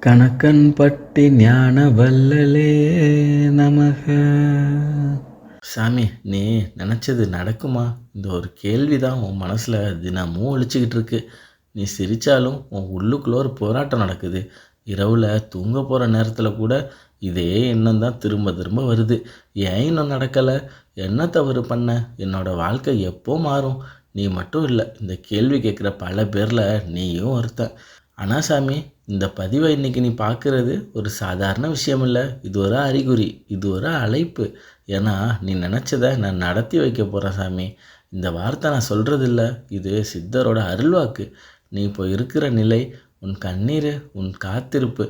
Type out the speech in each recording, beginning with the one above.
கணக்கன்பட்டி ஞான வல்லலே நமக. சாமி, நீ நினச்சது நடக்குமா? இந்த ஒரு கேள்வி தான் உன் மனசில் தினமும் ஒழிச்சிக்கிட்டு இருக்கு. நீ சிரித்தாலும் உன் உள்ளுக்குள்ளே ஒரு போராட்டம் நடக்குது. இரவில் தூங்க போகிற நேரத்தில் கூட இதே எண்ணம் தான் திரும்ப திரும்ப வருது. ஏன் இன்னும் நடக்கலை? என்ன தவறு பண்ண? என்னோட வாழ்க்கை எப்போ மாறும்? நீ மட்டும் இல்லை, இந்த கேள்வி கேட்குற பல பேரில் நீயும் ஒருத்தன். ஆனால் சாமி, இந்த பதிவை இன்றைக்கி நீ பார்க்குறது ஒரு சாதாரண விஷயம் இல்லை. இது ஒரு அறிகுறி, இது ஒரு அழைப்பு. ஏன்னா நீ நினச்சதை நான் நடத்தி வைக்க போகிறேன் சாமி. இந்த வார்த்தை நான் சொல்கிறது இல்லை, இது சித்தரோட அருள்வாக்கு. நீ இப்போ இருக்கிற நிலை, உன் கண்ணீர், உன் காத்திருப்பு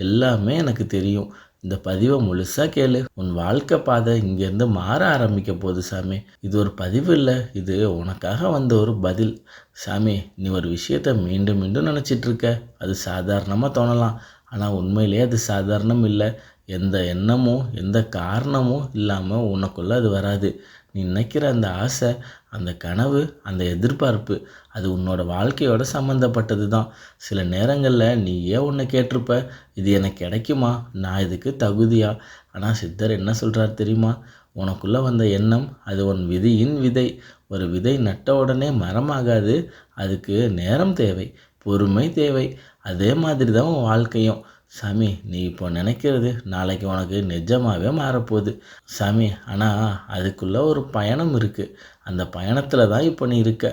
எல்லாமே எனக்கு தெரியும். இந்த பதிவை முழுசாக கேளு. உன் வாழ்க்கை பாதை இங்கேருந்து மாற ஆரம்பிக்க போகுது சாமி. இது ஒரு பதிவு இல்லை, இது உனக்காக வந்த ஒரு பதில். சாமி, நீ ஒரு விஷயத்தை மீண்டும் மீண்டும் நினச்சிட்டு இருக்க. அது சாதாரணமாக தோணலாம், ஆனால் உண்மையிலேயே அது சாதாரணம் இல்லை. எந்த எண்ணமும் எந்த காரணமும் இல்லாமல் உனக்குள்ளே அது வராது. நீ நினைக்கிற அந்த ஆசை, அந்த கனவு, அந்த எதிர்பார்ப்பு, அது உன்னோட வாழ்க்கையோட சம்மந்தப்பட்டது தான். சில நேரங்களில் நீ ஏன் ஒன்று கேட்டிருப்ப, இது எனக்கு கிடைக்குமா, நான் இதுக்கு தகுதியா? ஆனால் சித்தர் என்ன சொல்கிறார் தெரியுமா? உனக்குள்ளே வந்த எண்ணம் அது உன் விதியின் விதை. ஒரு விதை நட்ட உடனே மரமாகாது. அதுக்கு நேரம் தேவை, பொறுமை தேவை. அதே மாதிரி தான் உன் வாழ்க்கையும். சாமி, நீ இப்போ நினைக்கிறது நாளைக்கு உனக்கு நிஜமாகவே மாறப்போகுது சாமி. ஆனால் அதுக்குள்ளே ஒரு பயணம் இருக்குது. அந்த பயணத்தில் தான் இப்போ நீ இருக்க.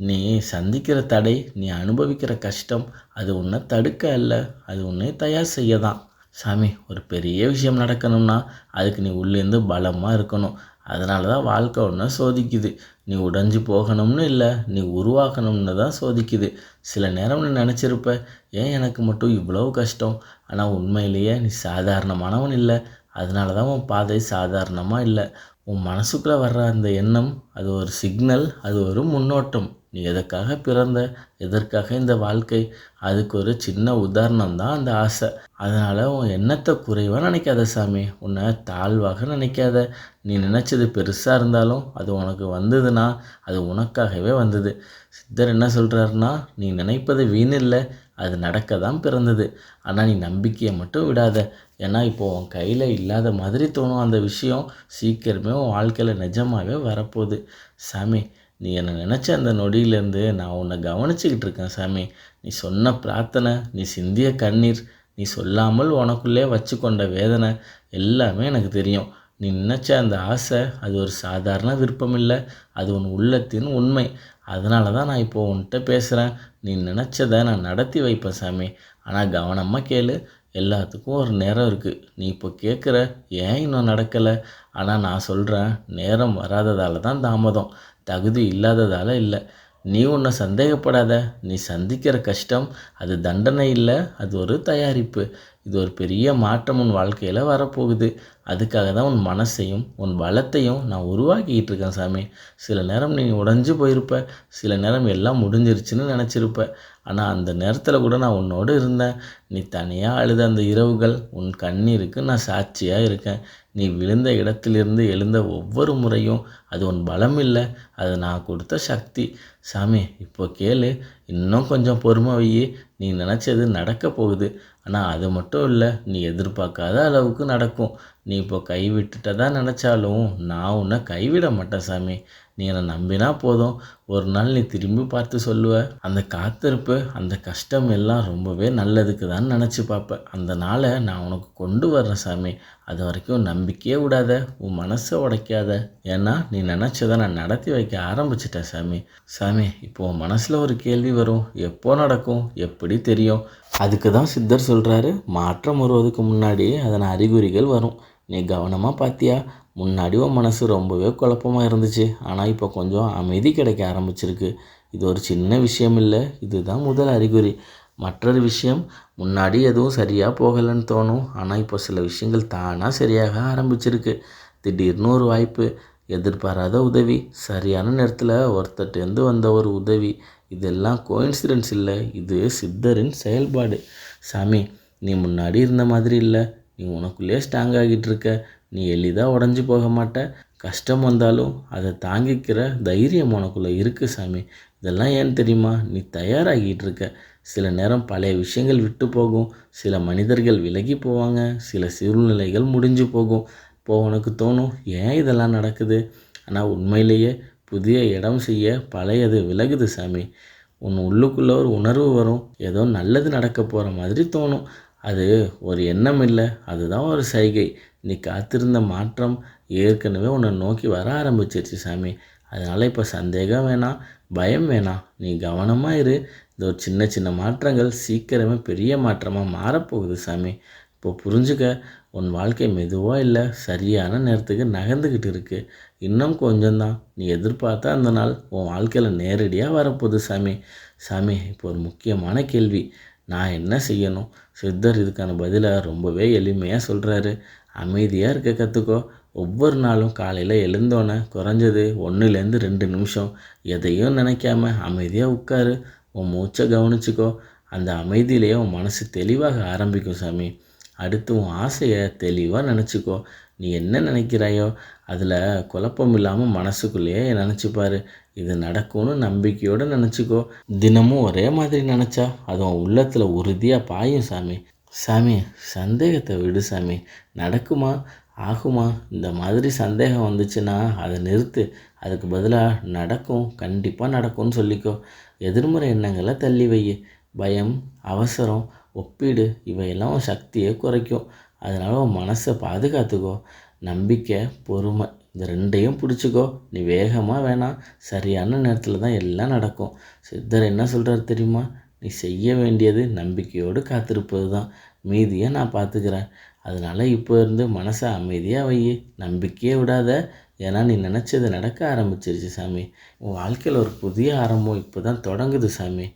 நீ சந்திக்கிற தடை, நீ அனுபவிக்கிற கஷ்டம், அது உன்னை தடுக்க அல்ல, அது உன்னை தயார் செய்ய தான். சாமி, ஒரு பெரிய விஷயம் நடக்கணும்னா அதுக்கு நீ உள்ளேருந்து பலமாக இருக்கணும். அதனால தான் வாழ்க்கை ஒன்று சோதிக்குது. நீ உடைஞ்சு போகணும்னு இல்லை, நீ உருவாக்கணும்னு தான் சோதிக்குது. சில நேரம் நீ நினச்சிருப்ப, ஏன் எனக்கு மட்டும் இவ்வளோ கஷ்டம்? ஆனால் உண்மையிலேயே நீ சாதாரணமானவன் இல்லை. அதனால தான் உன் பாதை சாதாரணமாக இல்லை. உன் மனசுக்குள்ளே வர்ற அந்த எண்ணம், அது ஒரு சிக்னல், அது ஒரு முன்னோட்டம். நீ எதற்காக பிறந்த, எதற்காக இந்த வாழ்க்கை, அதுக்கு ஒரு சின்ன உதாரணம் தான் அந்த ஆசை. அதனால் உன் எண்ணத்தை குறைவாக நினைக்காத சாமி, உன்னை தாழ்வாக நினைக்காத. நீ நினச்சது பெருசாக இருந்தாலும் அது உனக்கு வந்ததுன்னா அது உனக்காகவே வந்தது. சித்தர் என்ன சொல்கிறாருன்னா, நீ நினைப்பது வீணில்லை, அது நடக்க தான் பிறந்தது. ஆனால் நீ நம்பிக்கையை மட்டும் விடாத. ஏன்னா இப்போது உன் கையில் இல்லாத மாதிரி தோணும் அந்த விஷயம், சீக்கிரமே உன் வாழ்க்கையில் நிஜமாகவே வரப்போகுது. சாமி, நீ என்னை நினச்ச அந்த நொடியிலேருந்து நான் உன்னை கவனிச்சிக்கிட்டு இருக்கேன் சாமி. நீ சொன்ன பிரார்த்தனை, நீ சிந்திய கண்ணீர், நீ சொல்லாமல் உனக்குள்ளே வச்சு கொண்ட வேதனை எல்லாமே எனக்கு தெரியும். நீ நினச்ச அந்த ஆசை அது ஒரு சாதாரண விருப்பம் இல்லை, அது உன் உள்ளத்தின் உண்மை. அதனால தான் நான் இப்போது உன்கிட்ட பேசுகிறேன். நீ நினச்சதை நான் நடத்தி வைப்பேன் சாமி. ஆனால் கவனமாக கேளு. எல்லாத்துக்கும் ஒரு நேரம் இருக்குது. நீ இப்போ கேட்குற ஏன் இன்னும் நடக்கலை? ஆனால் நான் சொல்கிறேன், நேரம் வராததால் தான் தாமதம், தகுதி இல்லாததால் இல்லை. நீ ஒன்றை சந்தேகப்படாத. நீ சந்திக்கிற கஷ்டம் அது தண்டனை இல்லை, அது ஒரு தயாரிப்பு. இது ஒரு பெரிய மாற்றம் உன் வாழ்க்கையில் வரப்போகுது. அதுக்காக தான் உன் மனசையும் உன் பலத்தையும் நான் உருவாக்கிக்கிட்டு இருக்கேன் சாமி. சில நேரம் நீ உடைஞ்சு போயிருப்ப, சில நேரம் எல்லாம் முடிஞ்சிருச்சுன்னு நினச்சிருப்ப. ஆனால் அந்த நேரத்தில் கூட நான் உன்னோடு இருந்தேன். நீ தனியாக அழுத அந்த இரவுகள், உன் கண்ணீருக்கு நான் சாட்சியாக இருக்கேன். நீ விழுந்த இடத்திலிருந்து எழுந்த ஒவ்வொரு முறையும் அது உன் பலம் இல்லை, அது நான் கொடுத்த சக்தி. சாமி, இப்போ கேளு. இன்னும் கொஞ்சம் பொறுமை வை. நீ நினச்சது நடக்க போகுது. ஆனால் அது மட்டும் இல்லை, நீ எதிர்பார்க்காத அளவுக்கு நடக்கும். நீ இப்போ கைவிட்டுட்டதா நினச்சாலும் நான் உன்னை கைவிட மாட்டேன் சாமி. நீ என்னை நம்பினா போதும், ஒரு நாள் நீ திரும்பி பார்த்து சொல்லுவ. அந்த காத்திருப்பு, அந்த கஷ்டம் எல்லாம் ரொம்பவே நல்லதுக்கு தான் நினச்சி பார்ப்பேன். அந்த நாளை நான் உனக்கு கொண்டு வர்றேன் சாமி. அது வரைக்கும் நம்பிக்கையே விடாத, உன் மனசை உடைக்காத. ஏன்னா நீ நினச்சதை நான் நடத்தி வைக்க ஆரம்பிச்சிட்டேன் சாமி. சாமி, இப்போ உன் மனசில் ஒரு கேள்வி வரும், எப்போ நடக்கும், எப்படி தெரியும்? அதுக்கு தான் சித்தர் சொல்கிறாரு, மாற்றம் வருவதுக்கு முன்னாடி அதன் அறிகுறிகள் வரும். நீ கவனமாக பார்த்தியா? முன்னாடி உன் மனசு ரொம்பவே குழப்பமாக இருந்துச்சு, ஆனால் இப்போ கொஞ்சம் அமைதி கிடைக்க ஆரம்பிச்சிருக்கு. இது ஒரு சின்ன விஷயம் இல்லை, இதுதான் முதல் அறிகுறி. மற்றொரு விஷயம், முன்னாடி எதுவும் சரியாக போகலைன்னு தோணும், ஆனால் இப்போ சில விஷயங்கள் தானாக சரியாக ஆரம்பிச்சிருக்கு. திடீர்னு ஒரு வாய்ப்பு, எதிர்பாராத உதவி, சரியான நேரத்தில் ஒருத்தட்டேருந்து வந்த ஒரு உதவி, இதெல்லாம் கோயின்சிடென்ஸ் இல்லை, இது சித்தரின் செயல்பாடு. சாமி, நீ முன்னாடி இருந்த மாதிரி இல்லை. நீ உனக்குள்ளேயே ஸ்ட்ராங் ஆகிட்டு இருக்க. நீ எளிதாக உடஞ்சி போக மாட்ட. கஷ்டம் வந்தாலும் அதை தாங்கிக்கிற தைரியம் உனக்குள்ளே இருக்குது சாமி. இதெல்லாம் ஏன்னு தெரியுமா? நீ தயாராகிட்டு இருக்க. சில நேரம் பழைய விஷயங்கள் விட்டு போகும், சில மனிதர்கள் விலகி போவாங்க, சில சூழ்நிலைகள் முடிஞ்சு போகும். இப்போ உனக்கு தோணும், ஏன் இதெல்லாம் நடக்குது? ஆனால் உண்மையிலேயே புதிய இடம் செய்ய பழையது விலகுது சாமி. உன் உள்ளுக்குள்ள ஒரு உணர்வு வரும், ஏதோ நல்லது நடக்க போகிற மாதிரி தோணும். அது ஒரு எண்ணம் இல்லை, அதுதான் ஒரு சைகை. நீ காத்திருந்த மாற்றம் ஏற்கனவே உன்னை நோக்கி வர ஆரம்பிச்சிருச்சு சாமி. அதனால் இப்போ சந்தேகம் வேணாம், பயம் வேணாம். நீ கவனமாக இரு. இந்த ஒரு சின்ன சின்ன மாற்றங்கள் சீக்கிரமே பெரிய மாற்றமாக மாறப்போகுது சாமி. இப்போ புரிஞ்சுக்க, உன் வாழ்க்கை மெதுவாக இல்லை, சரியான நேரத்துக்கு நகர்ந்துக்கிட்டு இருக்கு. இன்னும் கொஞ்சம்தான். நீ எதிர்பார்த்தா அந்த நாள் உன் வாழ்க்கையில் நேரடியாக வரப்போகுது சாமி. சாமி, இப்போ ஒரு முக்கியமான கேள்வி. நான் என்ன செய்யணும்? சித்தர் இதுக்கான பதிலை ரொம்பவே எளிமையாக சொல்கிறாரு. அமைதியாக இருக்க கற்றுக்கோ. ஒவ்வொரு நாளும் காலையில் எழுந்தோன்னே குறைஞ்சது 1லேருந்து 2 நிமிஷம் எதையும் நினைக்காம அமைதியாக உட்காரு. உன் மூச்சை கவனிச்சுக்கோ. அந்த அமைதியிலேயே உன் மனசு தெளிவாக ஆரம்பிக்கும் சாமி. அடுத்து உன் ஆசையை தெளிவாக நினச்சிக்கோ. நீ என்ன நினைக்கிறாயோ அதில் குழப்பம் இல்லாமல் மனசுக்குள்ளேயே நினச்சிப்பாரு. இது நடக்கும்னு நம்பிக்கையோடு நினச்சிக்கோ. தினமும் ஒரே மாதிரி நினச்சா அது உன் உள்ளத்தில் உறுதியாக பாயும் சாமி. சாமி, சந்தேகத்தை விடு சாமி. நடக்குமா, ஆகுமா, இந்த மாதிரி சந்தேகம் வந்துச்சுன்னா அதை நிறுத்து. அதுக்கு பதிலாக நடக்கும், கண்டிப்பாக நடக்கும்னு சொல்லிக்கோ. எதிர்மறை எண்ணங்களை தள்ளி வை. பயம், அவசரம், ஒப்பீடு இவையெல்லாம் உன் சக்தியை குறைக்கும். அதனால் உன் மனசை பாதுகாத்துக்கோ. நம்பிக்கை, பொறுமை இந்த 2யும் பிடிச்சிக்கோ. நீ வேகமாக வேணாம், சரியான நேரத்தில் தான் எல்லாம் நடக்கும். சித்தர் என்ன சொல்கிறார் தெரியுமா? நீ செய்ய வேண்டியது நம்பிக்கையோடு காத்திருப்பது தான். மீதியை நான் பார்த்துக்கிறேன். அதனால் இப்போ இருந்து மனசை அமைதியாக வை. நம்பிக்கையே விடாத. ஏன்னா நீ நினச்சது நடக்க ஆரம்பிச்சிருச்சு சாமி. உன் வாழ்க்கையில் ஒரு புதிய ஆரம்பம் இப்போ தான் தொடங்குது சாமி.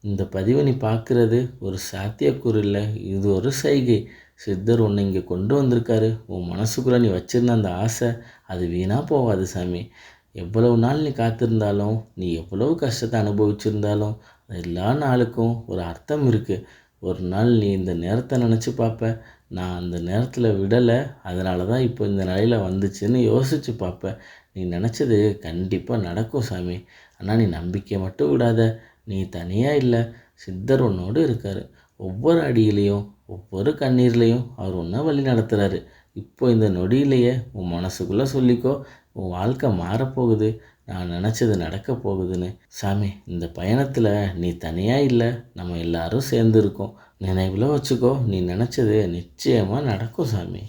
இந்த பதிவை நீ பார்க்குறது ஒரு சாத்தியக்கூறு இல்லை, இது ஒரு சைகை. சித்தர் உன்னை இங்கே கொண்டு வந்திருக்காரு. உன் மனசுக்குள்ளே நீ வச்சுருந்த அந்த ஆசை அது வீணாக போகாது சாமி. எவ்வளவு நாள் நீ காத்திருந்தாலும், நீ எவ்வளவு கஷ்டத்தை அனுபவிச்சிருந்தாலும் எல்லா நாளுக்கும் ஒரு அர்த்தம் இருக்குது. ஒரு நாள் நீ இந்த நேரத்தை நினச்சி பார்ப்ப, நான் அந்த நேரத்தில் விடலை, அதனால தான் இப்போ இந்த நிலையில் வந்துச்சுன்னு யோசித்து பார்ப்ப. நீ நினச்சது கண்டிப்பாக நடக்கும் சாமி. ஆனால் நீ நம்பிக்கை மட்டும் விடாத. நீ தனியாக இல்லை, சித்தர் உன்னோடு இருக்கார். ஒவ்வொரு அடியிலையும் ஒவ்வொரு கண்ணீர்லேயும் அவர் உன்னை வழி நடத்துகிறாரு. இப்போ இந்த நொடியிலேயே உன் மனசுக்குள்ளே சொல்லிக்கோ, உன் வாழ்க்கை மாறப்போகுது, நான் நினச்சது நடக்க போகுதுன்னு. சாமி, இந்த பயணத்தில் நீ தனியாக இல்லை, நம்ம எல்லாரும் சேர்ந்து இருக்கோம். நினைவில் வச்சுக்கோ, நீ நினச்சது நிச்சயமாக நடக்கும் சாமி.